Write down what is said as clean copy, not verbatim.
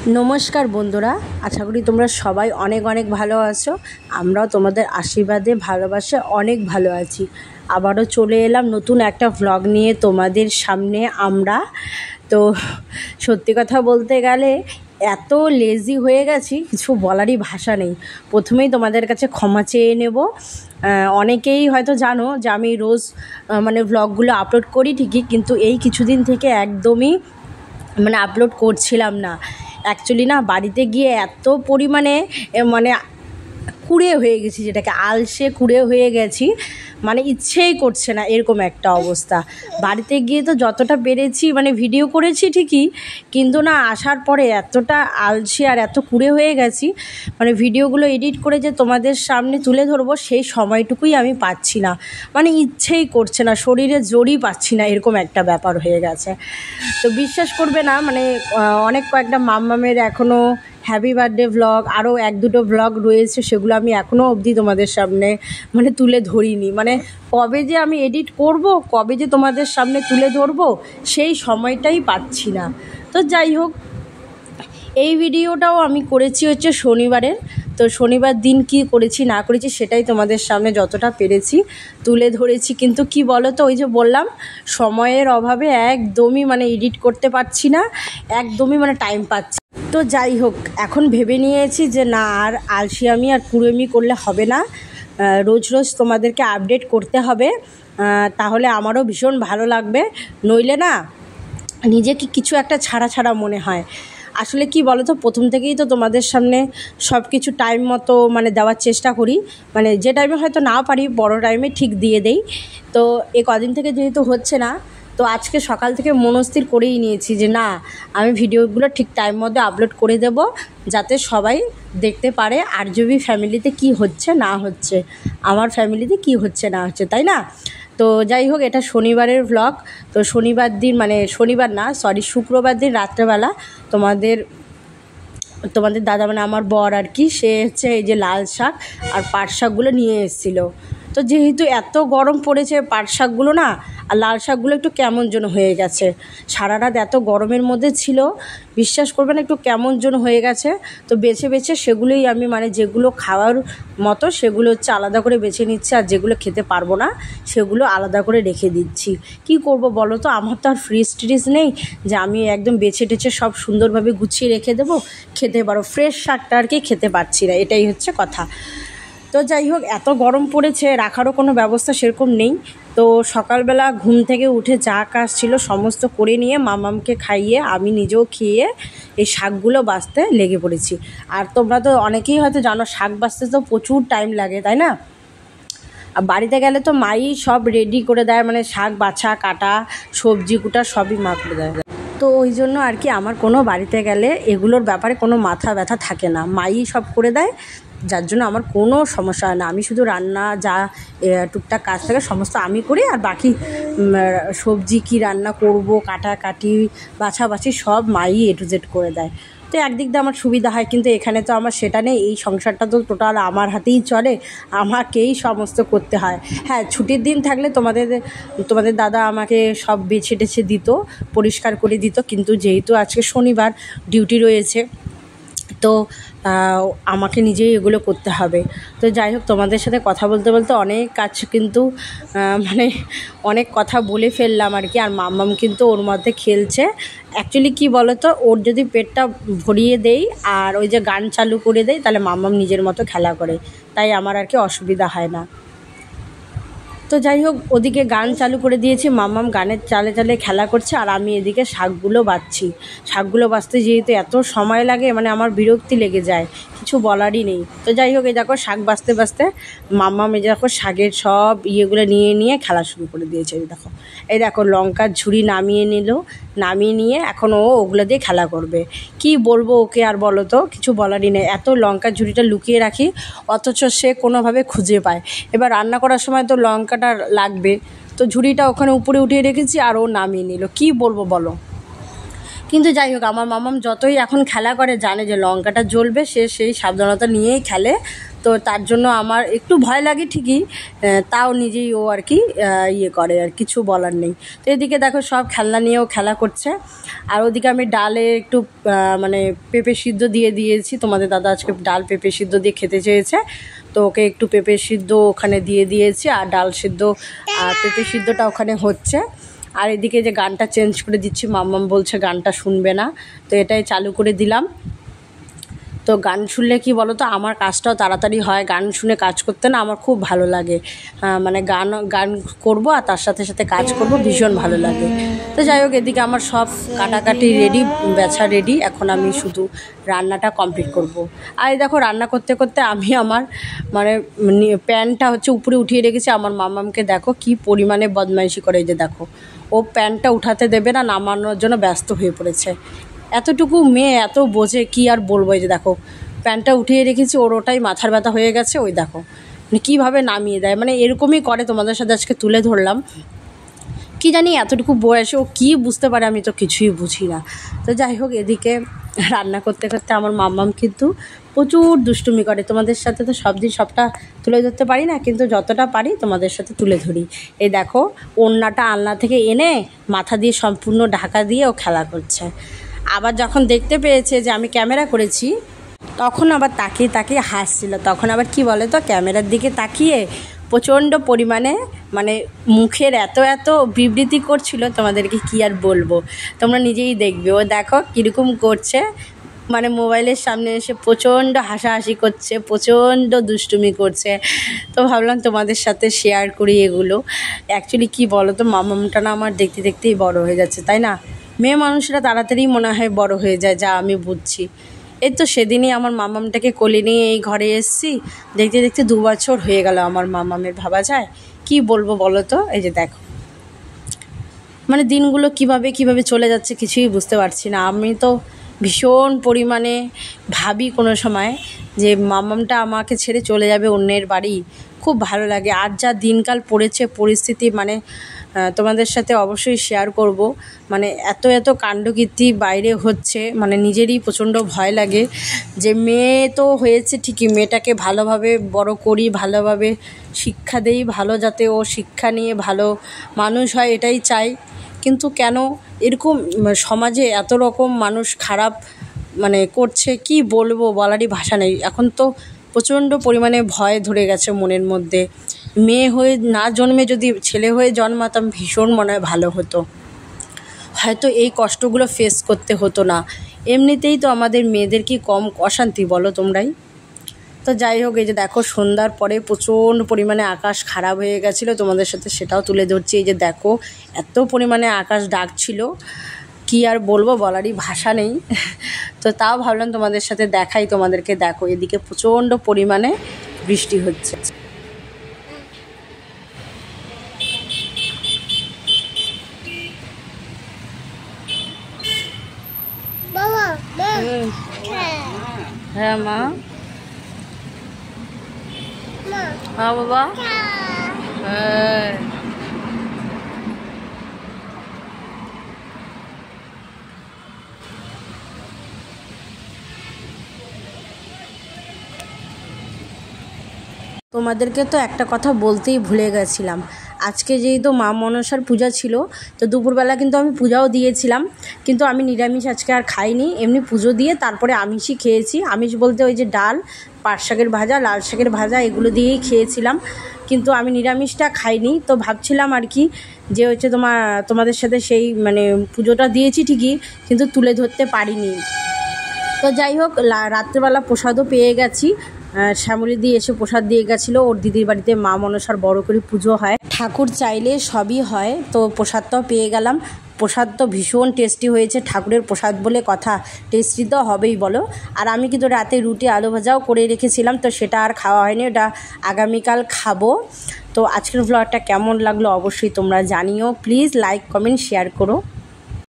नमस्कार बंधुरा आशा करी तुम्हारा सबाई अनेक अनेक भालो आछो। आमराओ तुम्हादेर आशीर्वादे भालोबासाय अनेक भालो आछि। आबारो चले एलाम नतून एकटा व्लग निये तुम्हादेर सामने। आमरा तो सत्यि कथा बोलते गेले एत लेजी हये गेছি কিছু বলারই ভাষা নেই। প্রথমেই তোমাদের কাছে ক্ষমা চেয়ে নেব। অনেকেই হয়তো জানো যে আমি রোজ মানে ব্লগগুলো আপলোড করি ঠিকই, কিন্তু এই কিছুদিন থেকে একদমই মানে আপলোড করছিলাম না। অ্যাকচুয়ালি না বাড়িতে গিয়ে এত পরিমাণে মানে কুড়ে হয়ে গেছি, যেটাকে আলসে কুড়ে হয়ে গেছি, মানে ইচ্ছেই করছে না এরকম একটা অবস্থা। বাড়িতে গিয়ে তো যতটা পেরেছি মানে ভিডিও করেছি ঠিকই, কিন্তু না আসার পরে এতটা আলসে আর এত কুড়ে হয়ে গেছি, মানে ভিডিওগুলো এডিট করে যে তোমাদের সামনে তুলে ধরবো সেই সময়টুকুই আমি পাচ্ছি না। মানে ইচ্ছেই করছে না, শরীরে জোরই পাচ্ছি না, এরকম একটা ব্যাপার হয়ে গেছে। তো বিশ্বাস করবে না, মানে অনেক কয়েকটা মাম্মামের এখনও হ্যাপি বার্থডে ব্লগ, আরও এক দুটো ব্লগ রয়েছে, সেগুলো আমি এখনও অবধি তোমাদের সামনে মানে তুলে ধরিনি। মানে কবে যে আমি এডিট করব, কবে যে তোমাদের সামনে তুলে ধরবো সেই সময়টাই পাচ্ছি না। তো যাই হোক, এই ভিডিওটাও আমি করেছি হচ্ছে শনিবারের। তো শনিবার দিন কি করেছি না করেছি সেটাই তোমাদের সামনে যতটা পেরেছি তুলে ধরেছি। কিন্তু কি বলো তো, ওই যে বললাম সময়ের অভাবে একদমই মানে এডিট করতে পারছি না, একদমই মানে টাইম পাচ্ছি। তো যাই হোক, এখন ভেবে নিয়েছি যে না আর আলসিয়ামি আর কুড়েমি করলে হবে না, রোজ রোজ তোমাদেরকে আপডেট করতে হবে, তাহলে আমারও ভীষণ ভালো লাগবে। নইলে না নিজেকে কিছু একটা ছাড়া ছাড়া মনে হয়। আসলে কি বলো তো, প্রথম থেকেই তো তোমাদের সামনে সব কিছু টাইম মতো মানে দেওয়ার চেষ্টা করি, মানে যে টাইমে হয়তো না পারি বড় টাইমে ঠিক দিয়ে দেই। তো এই কদিন থেকে যেহেতু হচ্ছে না, তো আজকে সকাল থেকে মনস্থির করেই নিয়েছি যে না আমি ভিডিওগুলো ঠিক টাইম মতো আপলোড করে দেব, যাতে সবাই দেখতে পারে আরজবি ফ্যামিলিতে কি হচ্ছে না হচ্ছে, আমার ফ্যামিলিতে কি হচ্ছে না হচ্ছে, তাই না? তো যাই হোক, এটা শনিবারের ব্লগ। তো শনিবার দিন মানে শনিবার না সরি শুক্রবার দিন রাত্রেবেলা তোমাদের দাদা মানে আমার বর আর কি, সে হচ্ছে এই যে লাল শাক আর পাট শাকগুলো নিয়ে এসেছিলো। তো যেহেতু এত গরম পড়েছে, পাট শাকগুলো না আর লাল শাকগুলো একটু কেমন যেন হয়ে গেছে। সারা রাত এত গরমের মধ্যে ছিল, বিশ্বাস করবেন একটু কেমন যেন হয়ে গেছে। তো বেছে বেছে সেগুলোই আমি মানে যেগুলো খাওয়ার মতো সেগুলো হচ্ছে আলাদা করে বেছে নিচ্ছি, আর যেগুলো খেতে পারবো না সেগুলো আলাদা করে রেখে দিচ্ছি। কি করব বলো তো, আমার তো আর ফ্রিজ ট্রিজ নেই যে আমি একদম বেছে টেছে সব সুন্দরভাবে গুছিয়ে রেখে দেবো খেতে পারো। ফ্রেশ শাকটা আর কি খেতে পারছি না, এটাই হচ্ছে কথা। তো যাই হোক, এত গরম পড়েছে, রাখারও কোনো ব্যবস্থা সেরকম নেই। তো সকালবেলা ঘুম থেকে উঠে যা কাজ ছিল সমস্ত করে নিয়ে মামামকে খাইয়ে আমি নিজেও খেয়ে এই শাকগুলো বাছতে লেগে পড়েছি। আর তোমরা তো অনেকেই হয়তো জানো শাক বাছতে তো প্রচুর টাইম লাগে, তাই না? আর বাড়িতে গেলে তো মাই সব রেডি করে দেয়, মানে শাক বাছা কাটা সবজি কুটা সবই মা করে দেয়। তো ওই জন্য আর কি আমার কোনো বাড়িতে গেলে এগুলোর ব্যাপারে কোনো মাথা ব্যথা থাকে না, মাই সব করে দেয়, যার জন্য আমার কোনো সমস্যা হয় না। আমি শুধু রান্না যা টুকটাক কাজ থাকে সমস্ত আমি করি, আর বাকি সবজি কি রান্না করব কাটাকাটি বাছাবাছি সব মাই এ টু জেড করে দেয়। তো একদিক দিয়ে আমার সুবিধা হয়, কিন্তু এখানে তো আমার সেটা নেই। এই সংসারটা তো টোটাল আমার হাতেই চলে, আমাকেই সমস্ত করতে হয়। হ্যাঁ, ছুটির দিন থাকলে তোমাদের দাদা আমাকে সব বেছে টেছে দিত, পরিষ্কার করে দিত, কিন্তু যেহেতু আজকে শনিবার ডিউটি রয়েছে তো আমাকে নিজেই এগুলো করতে হবে। তো যাই হোক, তোমাদের সাথে কথা বলতে বলতে অনেক কাজ কিন্তু মানে অনেক কথা বলে ফেললাম আর কি। আর মাম্মাম কিন্তু ওর মধ্যে খেলছে। অ্যাকচুয়ালি কি বলো তো, ওর যদি পেটটা ভরিয়ে দেই আর ওই যে গান চালু করে দেই, তাহলে মাম্মাম নিজের মতো খেলা করে, তাই আমার আর কি অসুবিধা হয় না। তো যাই হোক, ওদিকে গান চালু করে দিয়েছি, মাম্মাম গানের চালে চালে খেলা করছে, আর আমি এদিকে শাকগুলো বাছছি। শাকগুলো বাছতে যেহেতু এত সময় লাগে, মানে আমার বিরক্তি লেগে যায়, কিছু বলারই নেই। তো যাই হোক, এই দেখো শাক বাছতে বাছতে মাম্মাম এই দেখো শাকের সব ইয়েগুলো নিয়ে খেলা শুরু করে দিয়েছে। এই দেখো লঙ্কার ঝুড়ি নামিয়ে নিয়ে এখন ও ওগুলো দিয়ে খেলা করবে। কি বলবো ওকে আর বলো তো, কিছু বলারই নেই। এত লঙ্কার ঝুড়িটা লুকিয়ে রাখি, অথচ সে কোনোভাবে খুঁজে পায়। এবার রান্না করার সময় তো লঙ্কাটা লাগবে, তো ঝুড়িটা ওখানে উপরে উঠিয়ে রেখেছি আর ও নামিয়ে নিল। কি বলবো বলো। কিন্তু যাই হোক, আমার মামাম যতই এখন খেলা করে জানে যে লঙ্কাটা জ্বলবে, সে সেই সাবধানতা নিয়েই খেলে। তো তো তার জন্য আমার একটু ভয় লাগে ঠিকই, তাও নিজেই ও আর কি ইয়ে করে, আর কিছু বলার নেই। তো এদিকে দেখো সব খেলনা নিয়েও খেলা করছে। আর ওদিকে আমি ডালে একটু মানে পেঁপে সিদ্ধ দিয়ে দিয়েছি, তোমাদের দাদা আজকে ডাল পেঁপে সিদ্ধ দিয়ে খেতে চেয়েছে, তো ওকে একটু পেঁপে সিদ্ধ ওখানে দিয়ে দিয়েছি, আর ডাল সিদ্ধ আর পেঁপে সিদ্ধটা ওখানে হচ্ছে। আর এদিকে যে গানটা চেঞ্জ করে দিচ্ছি, মাম্মাম বলছে গানটা শুনবে না, তো এটাই চালু করে দিলাম। তো গান শুনলে কি বলো তো, আমার কাজটাও তাড়াতাড়ি হয়, গান শুনে কাজ করতে না আমার খুব ভালো লাগে, মানে গান করব আর তার সাথে সাথে কাজ করব, ভীষণ ভালো লাগে। তো যাই হোক, এদিকে আমার সব কাটাকাটি রেডি, বেছা রেডি, এখন আমি শুধু রান্নাটা কমপ্লিট করব। আর এই দেখো রান্না করতে করতে আমি আমার মানে প্যানটা হচ্ছে উপরে উঠিয়ে রেখেছি। আমার মামামকে দেখো কি পরিমাণে বদমাইশি করে, এই যে দেখো ও প্যানটা উঠাতে দেবে না, নামানোর জন্য ব্যস্ত হয়ে পড়েছে। এতটুকু মেয়ে এত বোঝে, কি আর বলবো। এই যে দেখো প্যান্টটা উঠিয়ে রেখেছি, ওর ওটাই মাথার ব্যথা হয়ে গেছে, ওই দেখো মানে কীভাবে নামিয়ে দেয়, মানে এরকমই করে। তোমাদের সাথে আজকে তুলে ধরলাম, কি জানি এতটুকু বয়সে ও কী বুঝতে পারে, আমি তো কিছুই বুঝি না। তো যাই হোক, এদিকে রান্না করতে করতে আমার মাম্মাম কিন্তু প্রচুর দুষ্টুমি করে। তোমাদের সাথে তো সব দিন সবটা তুলে ধরতে পারি না, কিন্তু যতটা পারি তোমাদের সাথে তুলে ধরি। এই দেখো ওড়নাটা আলনা থেকে এনে মাথা দিয়ে সম্পূর্ণ ঢাকা দিয়ে ও খেলা করছে। আবার যখন দেখতে পেয়েছে যে আমি ক্যামেরা করেছি, তখন আবার তাকিয়ে তাকিয়ে হাসছিল। তখন আবার কি বলে তো, ক্যামেরার দিকে তাকিয়ে প্রচণ্ড পরিমাণে মানে মুখের এত এত বিবৃতি করছিল, তোমাদেরকে কি আর বলবো, তোমরা নিজেই দেখবে। ও দেখো কীরকম করছে, মানে মোবাইলের সামনে এসে প্রচণ্ড হাসাহাসি করছে, প্রচণ্ড দুষ্টুমি করছে। তো ভাবলাম তোমাদের সাথে শেয়ার করি এগুলো। অ্যাকচুয়ালি কি বলো তো, মামামটা না আমার দেখতে দেখতেই বড় হয়ে যাচ্ছে, তাই না? মেয়ে মানুষরা তাড়াতাড়ি মনে হয় বড় হয়ে যায়, যা আমি বুঝছি। এই তো সেদিনই আমার মামামটাকে কোলে নিয়ে এই ঘরে এসেছি, দেখতে দেখতে 2 বছর হয়ে গেল আমার মামামের, ভাবা যায়? কি বলবো বলো তো। এই যে দেখো মানে দিনগুলো কিভাবে কিভাবে চলে যাচ্ছে কিছুই বুঝতে পারছি না। আমি তো ভীষণ পরিমাণে ভাবি কোনো সময় যে মামামটা আমাকে ছেড়ে চলে যাবে অন্যের বাড়ি, খুব ভালো লাগে। আর যা দিনকাল পড়েছে পরিস্থিতি, মানে তোমাদের সাথে অবশ্যই শেয়ার করব। মানে এত এত কাণ্ডকীর্তি বাইরে হচ্ছে, মানে নিজেরই প্রচণ্ড ভয় লাগে যে মেয়ে তো হয়েছে ঠিকই, মেয়েটাকে ভালোভাবে বড় করি, ভালোভাবে শিক্ষা দেই, ভালো যাতে ও শিক্ষা নিয়ে ভালো মানুষ হয়, এটাই চাই। কিন্তু কেন এরকম সমাজে এত রকম মানুষ খারাপ মানে করছে, কি বলবো, বলারই ভাষা নেই। এখন তো প্রচণ্ড পরিমাণে ভয় ধরে গেছে মনের মধ্যে। মেয়ে হয়ে না জন্মে যদি ছেলে হয়ে জন্মাতাম, ভীষণ মনে হয় ভালো হতো, হয়তো এই কষ্টগুলো ফেস করতে হতো না। এমনিতেই তো আমাদের মেয়েদের কি কম অশান্তি বলো তোমরাই। তো যাই হোক, এই যে দেখো সন্ধ্যার পরে প্রচণ্ড পরিমাণে আকাশ খারাপ হয়ে গেছিলো, তোমাদের সাথে সেটাও তুলে ধরছি। এই যে দেখো এত পরিমাণে আকাশ ডাকছিল, কি আর বলবো, বলারই ভাষা নেই। তো তাও ভাবলাম তোমাদের সাথে দেখাই, তোমাদেরকে দেখো এদিকে প্রচণ্ড পরিমাণে বৃষ্টি হচ্ছে। হ্যাঁ মা, হ্যাঁ বাবা, হ্যাঁ। তোমাদেরকে তো একটা কথা বলতেই ভুলে গেছিলাম, আজকে যেহেতু মা মনসার পূজা ছিল, তো দুপুরবেলা কিন্তু আমি পূজাও দিয়েছিলাম, কিন্তু আমি নিরামিষ আজকে আর খাইনি। এমনি পুজো দিয়ে তারপরে আমিষই খেয়েছি। আমিষ বলতে ওই যে ডাল, পাট শাকের ভাজা, লাল শাকের ভাজা, এগুলো দিয়েই খেয়েছিলাম, কিন্তু আমি নিরামিষটা খাইনি। তো ভাবছিলাম আর কি যে হচ্ছে তোমাদের সাথে সেই মানে পুজোটা দিয়েছি ঠিকই, কিন্তু তুলে ধরতে পারিনি। তো যাই হোক, রাত্রেবেলা প্রসাদও পেয়ে গেছি। শ্যামলী দিয়ে এসে প্রসাদ দিয়ে গেছিলো, ওর দিদির বাড়িতে মা মনসার বড় করে পুজো হয়, ঠাকুর চাইলে সবই হয়। তো প্রসাদটাও পেয়ে গেলাম। প্রসাদ তো ভীষণ টেস্টি হয়েছে, ঠাকুরের প্রসাদ বলে কথা, টেস্টি তো হবেই বলো। আর আমি কিন্তু রাতে রুটি আলু ভাজাও করে রেখেছিলাম, তো সেটা আর খাওয়া হয়নি, ওটা আগামীকাল খাবো। তো আজকের ব্লগটা কেমন লাগলো অবশ্যই তোমরা জানিও, প্লিজ লাইক কমেন্ট শেয়ার করো।